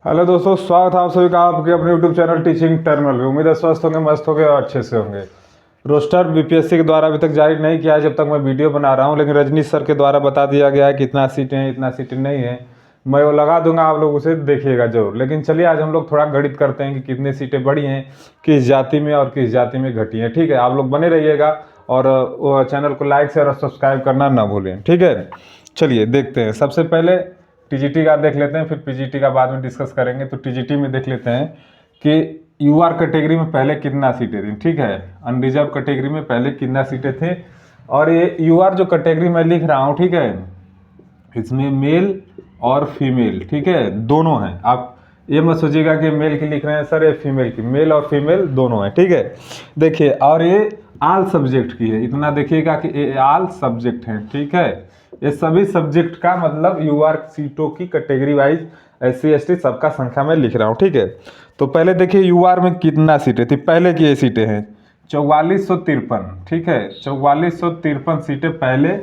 Hello दोस्तों, स्वागत है आप सभी का आपके अपने यूट्यूब चैनल टीचिंग टर्मिनल में। उम्मीद है स्वस्थ होंगे, मस्त होंगे और अच्छे से होंगे। रोस्टर बीपीएससी के द्वारा अभी तक जारी नहीं किया है जब तक मैं वीडियो बना रहा हूं, लेकिन रजनीश सर के द्वारा बता दिया गया है कि इतना सीटें हैं, इतना सीटें नहीं है। मैं वो लगा दूंगा, आप लोग उसे देखिएगा जरूर। लेकिन चलिए आज हम लोग थोड़ा गणित करते हैं कि कितनी सीटें बढ़ी हैं, किस जाति में और किस जाति में घटी हैं। ठीक है, आप लोग बने रहिएगा और चैनल को लाइक शेयर और सब्सक्राइब करना ना भूलें। ठीक है, चलिए देखते हैं। सबसे पहले टीजीटी का देख लेते हैं, फिर पीजीटी का बाद में डिस्कस करेंगे। तो टीजीटी में देख लेते हैं कि यूआर कैटेगरी में पहले कितना सीटें थी। ठीक है, अनरिजर्व कैटेगरी में पहले कितना सीटें थे। और ये यूआर जो कैटेगरी मैं लिख रहा हूँ, ठीक है, इसमें मेल और फीमेल, ठीक है, दोनों हैं। आप ये मत सोचिएगा कि मेल की लिख रहे हैं सर, ये फीमेल की। मेल और फीमेल दोनों हैं, ठीक है। देखिए, और ये आल सब्जेक्ट की है, इतना देखिएगा कि ये आल सब्जेक्ट हैं। ठीक है, ये सभी सब्जेक्ट का मतलब यूआर सीटों की कैटेगरी वाइज SC ST सबका संख्या में लिख रहा हूँ। ठीक है, तो पहले देखिए यूआर में कितना सीटें थी। पहले की ये सीटें हैं 4453। ठीक है, 4453 सीटें पहले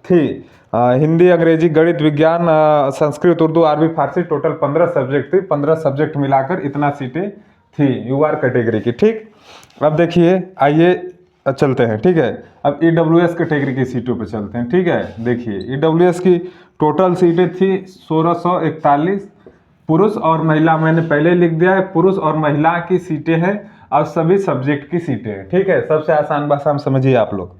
थी। हिंदी, अंग्रेजी, गणित, विज्ञान, संस्कृत, उर्दू, अरबी, फारसी, टोटल 15 सब्जेक्ट थी। 15 सब्जेक्ट मिलाकर इतना सीटें थी यूआर कैटेगरी की। ठीक, अब देखिए, आइए चलते हैं। ठीक है, अब EWS कैटेगरी की सीटों पे चलते हैं। ठीक है, देखिए EWS की टोटल सीटें थी 1641। पुरुष और महिला मैंने पहले लिख दिया है, पुरुष और महिला की सीटें हैं और सभी सब्जेक्ट की सीटें हैं। ठीक है, सबसे आसान भाषा में समझिए आप लोग।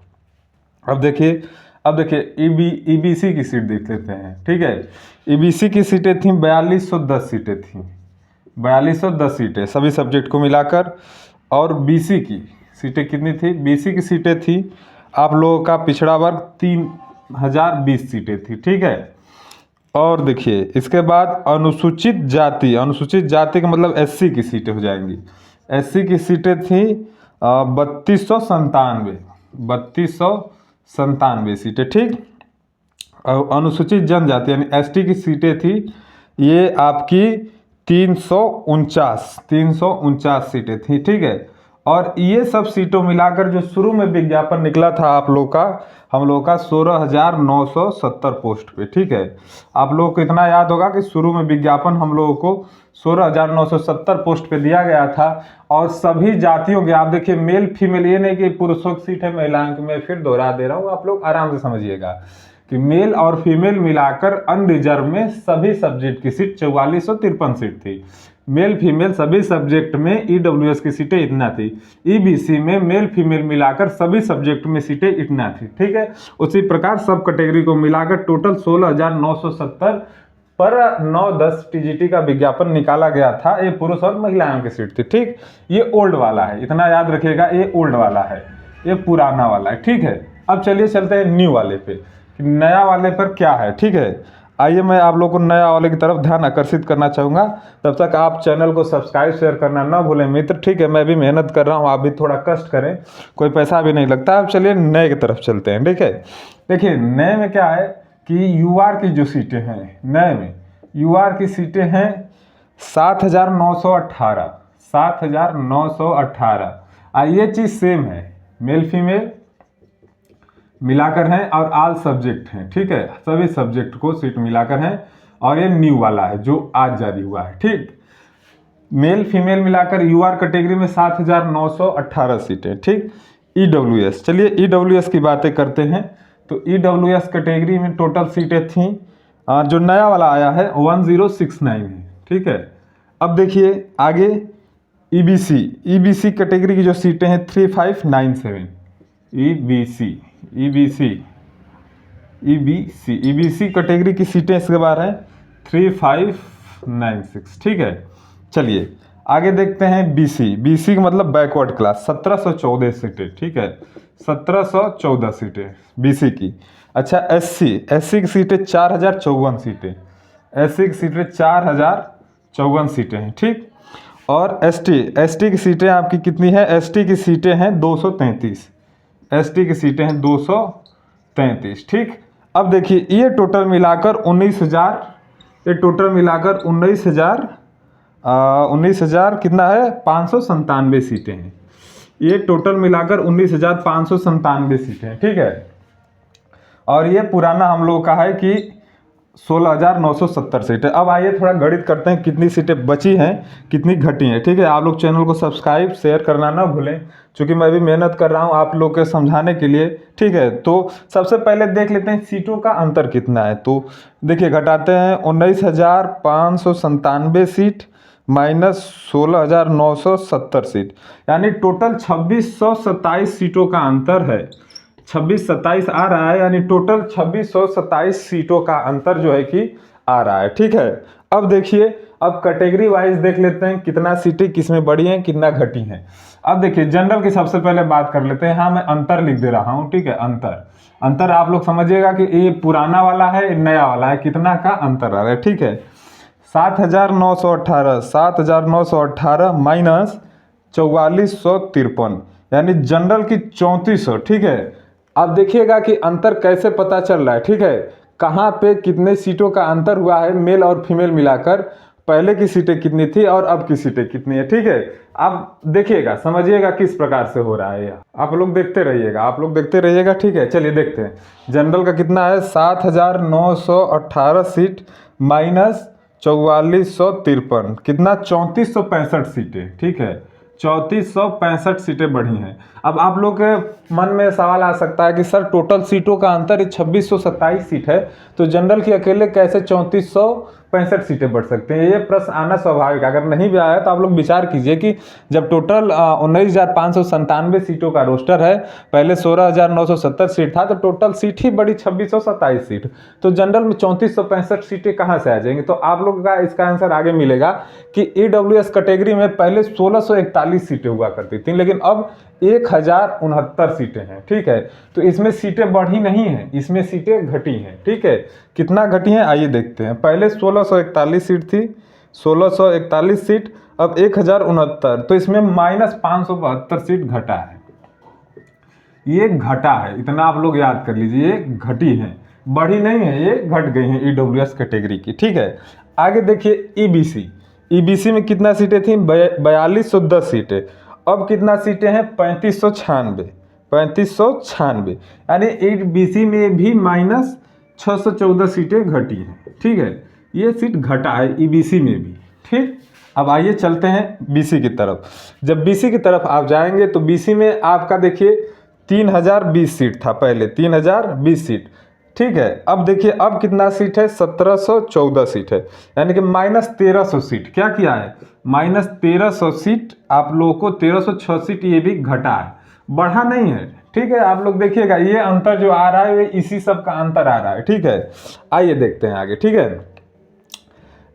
अब देखिए EBC की सीट देख लेते हैं। ठीक है, EBC की सीटें थी 4210 सीटें थी, 4210 सीटें सभी सब्जेक्ट को मिलाकर। और BC की सीटें कितनी थी? BC की सीटें थी आप लोगों का पिछड़ा वर्ग 3020 सीटें थी। ठीक है, और देखिए इसके बाद अनुसूचित जाति, अनुसूचित जाति का मतलब SC की सीटें हो जाएंगी। SC की सीटें थी 3297 सीटें। ठीक, और अनुसूचित जनजाति यानी ST की सीटें थी ये आपकी 349 सीटें थी। ठीक है, और ये सब सीटों मिलाकर जो शुरू में विज्ञापन निकला था आप लोग का, हम लोग का 16,970 पोस्ट पे। ठीक है, आप लोगों को इतना याद होगा कि शुरू में विज्ञापन हम लोगों को 16,970 पोस्ट पे दिया गया था। और सभी जातियों के, आप देखिए मेल फीमेल, ये नहीं कि पुरुषों की सीट है महिलाओं की, मैं फिर दोहरा दे रहा हूँ, आप लोग आराम से समझिएगा कि मेल और फीमेल मिलाकर अनरिजर्व में सभी सब्जेक्ट की सीट 4453 सीट थी। मेल फीमेल सभी सब्जेक्ट में EWS की सीटें इतना थी। EBC में मेल फीमेल मिलाकर सभी सब्जेक्ट में सीटें इतना थी। ठीक है, उसी प्रकार सब कैटेगरी को मिलाकर टोटल 16,970 पर 9-10 TGT का विज्ञापन निकाला गया था। ये पुरुष और महिलाओं की सीट थी। ठीक, ये ओल्ड वाला है, इतना याद रखिएगा, ये ओल्ड वाला है, ये पुराना वाला है। ठीक है, अब चलिए चलते हैं न्यू वाले पे, नया वाले पर क्या है। ठीक है, आइए मैं आप लोगों को नया वाले की तरफ ध्यान आकर्षित करना चाहूँगा। तब तक आप चैनल को सब्सक्राइब शेयर करना ना भूलें मित्र। ठीक है, मैं भी मेहनत कर रहा हूँ, आप भी थोड़ा कष्ट करें, कोई पैसा भी नहीं लगता। अब चलिए नए की तरफ चलते हैं। ठीक है, देखिए नए में क्या है कि यूआर की जो सीटें हैं, नए में यूआर की सीटें हैं 7,918, 7,918। ये चीज़ सेम है, मेल फीमेल मिलाकर हैं और आल सब्जेक्ट हैं। ठीक है, सभी सब्जेक्ट को सीट मिलाकर हैं। और ये न्यू वाला है जो आज जारी हुआ है। ठीक, मेल फीमेल मिलाकर यूआर कैटेगरी में 7,918 सीटें। ठीक, EWS, चलिए EWS की बातें करते हैं। तो EWS कैटेगरी में टोटल सीटें थी, जो नया वाला आया है 1069 है। ठीक है, अब देखिए आगे EBC कैटेगरी की जो सीटें हैं 3597। EBC कैटेगरी की सीटें इसके बाद हैं 3596। ठीक है, चलिए आगे देखते हैं BC का मतलब बैकवर्ड क्लास, 1714 सीटें। ठीक है, 1714 सीटें BC की। अच्छा, SC की सीटें 4054 सीटें, SC की सीटें 4054 सीटें हैं। ठीक, और ST की सीटें आपकी कितनी है? ST की सीटें हैं 233, ST की सीटें हैं 233। ठीक, अब देखिए ये टोटल मिलाकर 19,000, ये टोटल मिलाकर 19,000 कितना है? 597 सीटें हैं। ये टोटल मिलाकर 19,597 सीटें हैं। ठीक है, और ये पुराना हम लोग का है कि 16,970 सीटें। अब आइए थोड़ा गणित करते हैं, कितनी सीटें बची हैं, कितनी घटी हैं। ठीक है, आप लोग चैनल को सब्सक्राइब शेयर करना ना भूलें, क्योंकि मैं भी मेहनत कर रहा हूँ आप लोग के समझाने के लिए। ठीक है, तो सबसे पहले देख लेते हैं सीटों का अंतर कितना है। तो देखिए घटाते हैं, 19,597 सीट माइनस 16,970 सीट, यानी टोटल 2627 सीटों का अंतर है। 26-27 आ रहा है, यानी टोटल 2627 सीटों का अंतर जो है कि आ रहा है। ठीक है, अब देखिए, अब कैटेगरी वाइज देख लेते हैं कितना सीटें किस में बढ़ी हैं, कितना घटी हैं। अब देखिए जनरल की सबसे पहले बात कर लेते हैं। हाँ, मैं अंतर लिख दे रहा हूँ। ठीक है, अंतर आप लोग समझिएगा कि ये पुराना वाला है, नया वाला है, कितना का अंतर आ रहा है। ठीक है, 7,918 माइनस 4,453, यानी जनरल की 3400। ठीक है, अब देखिएगा कि अंतर कैसे पता चल रहा है। ठीक है, कहाँ पे कितने सीटों का अंतर हुआ है, मेल और फीमेल मिलाकर, पहले की सीटें कितनी थी और अब की सीटें कितनी है। ठीक है, आप देखिएगा, समझिएगा किस प्रकार से हो रहा है यह। आप लोग देखते रहिएगा। ठीक है, चलिए देखते हैं। जनरल का कितना है, 7,918 सीट माइनस 4,453, कितना, 3,465 सीटें। ठीक है, 3,465 सीटें बढ़ी हैं। अब आप लोग के मन में सवाल आ सकता है कि सर टोटल सीटों का अंतर 2627 सीट है, तो जनरल की अकेले कैसे 3,465 सीटें बढ़ सकते हैं। ये प्रश्न आना स्वाभाविक है। अगर नहीं भी आया तो आप लोग विचार कीजिए कि जब टोटल 19,597 सीटों का रोस्टर है, पहले 16,970 सीट था, तो टोटल सीट ही बढ़ी 2627 सीट, तो जनरल में 3,465 सीटें कहाँ से आ जाएंगी। तो आप लोग का इसका आंसर आगे मिलेगा कि EWS कैटेगरी में पहले 1641 सीटें हुआ करती थी, लेकिन अब 1,069 सीटें हैं। ठीक है, तो इसमें सीटें बढ़ी नहीं हैं, इसमें सीटें घटी हैं। ठीक है, कितना घटी हैं आइए देखते हैं। पहले 1641 सीट थी, 1641 सीट, अब 1,069, तो इसमें माइनस 572 सीट घटा है। ये घटा है, इतना आप लोग याद कर लीजिए, ये घटी है, बढ़ी नहीं है, ये घट गई हैं EWS कैटेगरी की। ठीक है, आगे देखिए EBC में कितना सीटें थी, 4,210 सीटें, अब कितना सीटें हैं, 3,596, यानी EBC में भी माइनस 614 सीटें घटी हैं। ठीक है, ये सीट घटा है EBC में भी। ठीक, अब आइए चलते हैं BC की तरफ। जब BC की तरफ आप जाएंगे तो BC में आपका देखिए 3,020 सीट था, पहले 3,020 सीट। ठीक है, अब देखिए अब कितना सीट है, 1,714 सीट है, यानी कि माइनस 1,300 सीट। क्या किया है, माइनस 1,300 सीट आप लोगों को 1,306 सीट ये भी घटा है, बढ़ा नहीं है। ठीक है, आप लोग देखिएगा ये अंतर जो आ रहा है, ये इसी सब का अंतर आ रहा है। ठीक है, आइए देखते हैं आगे। ठीक है,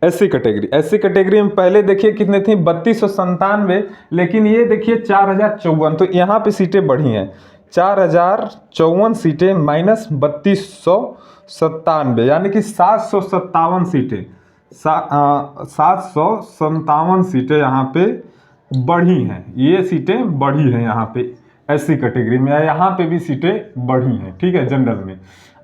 SC कैटेगरी में पहले देखिए कितने थी, 3,297, लेकिन ये देखिए 4,054, तो यहाँ पे सीटें बढ़ी हैं, 4,054 सीटें माइनस 3,297, यानी कि 757 सीटें, 757 सीटें यहाँ पे बढ़ी हैं। ये सीटें बढ़ी हैं यहाँ पे SC कैटेगरी में, यहाँ पे भी सीटें बढ़ी हैं। ठीक है, जनरल में।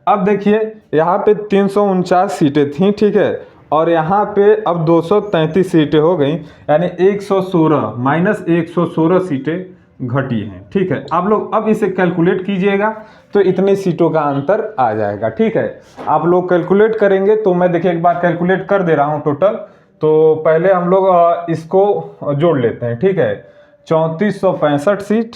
अब देखिए यहाँ पे 349 सीटें थी। ठीक है, और यहाँ पे अब 233 सीटें हो गई, यानी 116 माइनस 116 सीटें घटी हैं। ठीक है, आप लोग अब इसे कैलकुलेट कीजिएगा तो इतनी सीटों का अंतर आ जाएगा। ठीक है, आप लोग कैलकुलेट करेंगे तो मैं देखिए एक बार कैलकुलेट कर दे रहा हूँ टोटल। तो पहले हम लोग इसको जोड़ लेते हैं। ठीक है, 3,465 सीट,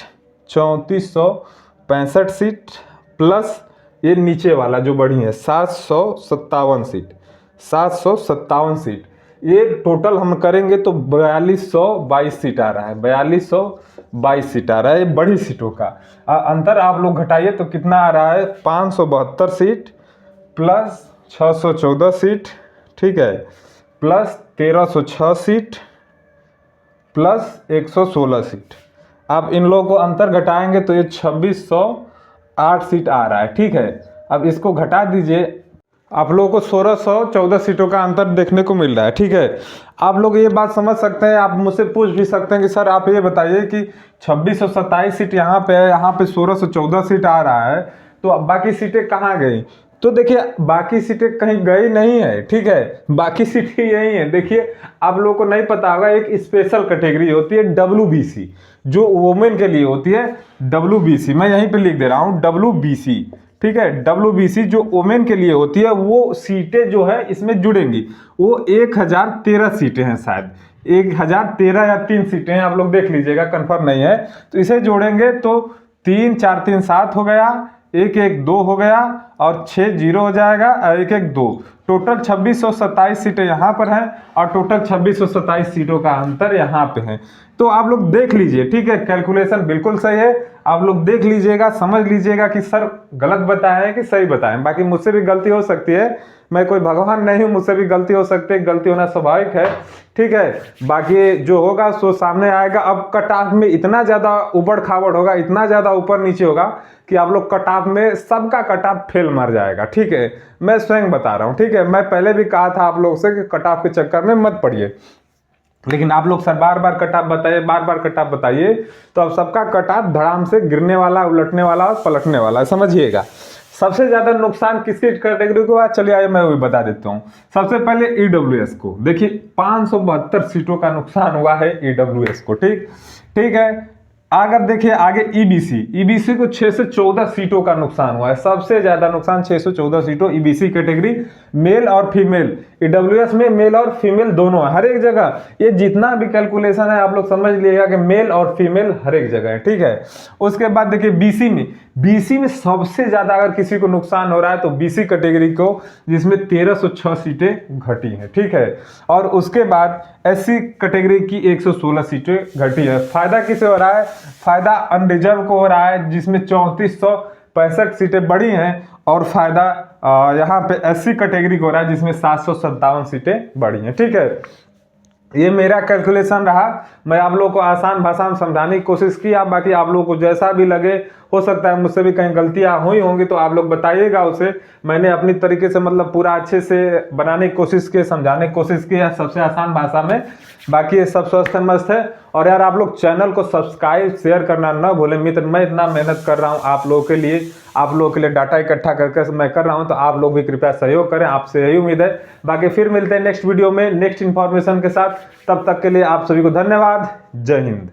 3,465 सीट प्लस ये नीचे वाला जो बढ़ी है 757 सीट, 757 सीट, ये टोटल हम करेंगे तो 4,222 सीट आ रहा है, 4,222 सीट आ रहा है। ये बड़ी सीटों का अंतर आप लोग घटाइए तो कितना आ रहा है, 572 सीट प्लस 614 सीट। ठीक है, प्लस 1,306 सीट प्लस 116 सीट। आप इन लोगों को अंतर घटाएंगे तो ये 2,608 सीट आ रहा है। ठीक है, अब इसको घटा दीजिए, आप लोगों को 1,614 सीटों का अंतर देखने को मिल रहा है। ठीक है, आप लोग ये बात समझ सकते हैं, आप मुझसे पूछ भी सकते हैं कि सर आप ये बताइए कि 2,627 सीट यहाँ पे है, यहाँ पे 1,614 सीट आ रहा है, तो अब बाकी सीटें कहाँ गई। तो देखिए बाकी सीटें कहीं गई नहीं है। ठीक है, बाकी सीटें यही हैं। देखिए आप लोगों को नहीं पता होगा, एक स्पेशल कैटेगरी होती है WBC, जो वुमेन के लिए होती है। WBC मैं यहीं पे लिख दे रहा हूँ, WBC ठीक है। WBC जो वोमेन के लिए होती है वो सीटें जो है इसमें जुड़ेंगी, वो 1013 सीटें हैं, शायद 1013 या 3 सीटें हैं, आप लोग देख लीजिएगा, कंफर्म नहीं है। तो इसे जोड़ेंगे तो 3 4 3 7 हो गया, 1 1 2 हो गया और 6 0 हो जाएगा और 1 1 2, टोटल 2627 सीटें यहाँ पर हैं और टोटल 2627 सीटों का अंतर यहाँ पे है। तो आप लोग देख लीजिए, ठीक है, कैलकुलेशन बिल्कुल सही है, आप लोग देख लीजिएगा, समझ लीजिएगा कि सर गलत बताया है कि सही बताया है। बाकी मुझसे भी गलती हो सकती है, मैं कोई भगवान नहीं हूँ, मुझसे भी गलती हो सकती है, गलती होना स्वाभाविक है, ठीक है। बाकी जो होगा सो सामने आएगा। अब कट ऑफ में इतना ज़्यादा उबड़ खाबड़ होगा, इतना ज़्यादा ऊपर नीचे होगा कि आप लोग कट ऑफ में सबका कट ऑफ फेल मार जाएगा, ठीक है, मैं स्वयं बता रहा हूँ, ठीक है। मैं पहले भी कहा था आप लोगों से कि कट ऑफ के चक्कर में मत पड़िए, लेकिन आप लोग सर बार बार कट ऑफ बताइए, बार बार कट ऑफ बताइए, तो अब सबका कट ऑफ धड़ाम से गिरने वाला, उलटने वाला और पलटने वाला है, समझिएगा। सबसे ज्यादा नुकसान किसकी कैटेगरी को हुआ, चलिए आइए मैं वही बता देता हूँ। सबसे पहले EWS को देखिए, 572 सीटों का नुकसान हुआ है EWS को, ठीक है। अगर देखिए आगे EBC को 6 से 14 सीटों का नुकसान हुआ है, सबसे ज्यादा नुकसान 6 से 14 सीटों EBC कैटेगरी, मेल और फीमेल, EWS में मेल और फीमेल दोनों है, हर एक जगह ये जितना भी कैलकुलेशन है आप लोग समझ लीजिएगा कि मेल और फीमेल हर एक जगह है, ठीक है। उसके बाद देखिए BC में सबसे ज्यादा अगर किसी को नुकसान हो रहा है तो BC कैटेगरी को, जिसमें 1306 सीटें घटी हैं, ठीक है। और उसके बाद SC कैटेगरी की 116 सीटें घटी है। फायदा किसे हो रहा है, फायदा अनरिजर्व को हो रहा है, जिसमें 3465 सीटें बढ़ी हैं, और फायदा यहाँ पे SC कैटेगरी को हो रहा है, जिसमें 757 सीटें बढ़ी हैं, ठीक है। ये मेरा कैलकुलेशन रहा, मैं आप लोगों को आसान भाषा में समझाने की कोशिश की। आप बाकी आप लोगों को जैसा भी लगे, हो सकता है मुझसे भी कहीं गलतियां हुई होंगी तो आप लोग बताइएगा उसे। मैंने अपनी तरीके से मतलब पूरा अच्छे से बनाने की कोशिश की, समझाने की कोशिश की है सबसे आसान भाषा में। बाकी ये सब स्वस्थ मस्त है। और यार आप लोग चैनल को सब्सक्राइब शेयर करना ना भूलें मित्र, मैं इतना मेहनत कर रहा हूँ आप लोगों के लिए डाटा इकट्ठा करके मैं कर रहा हूँ, तो आप लोग भी कृपया सहयोग करें, आपसे यही उम्मीद है। बाकी फिर मिलते हैं नेक्स्ट वीडियो में नेक्स्ट इन्फॉर्मेशन के साथ, तब तक के लिए आप सभी को धन्यवाद। जय हिंद।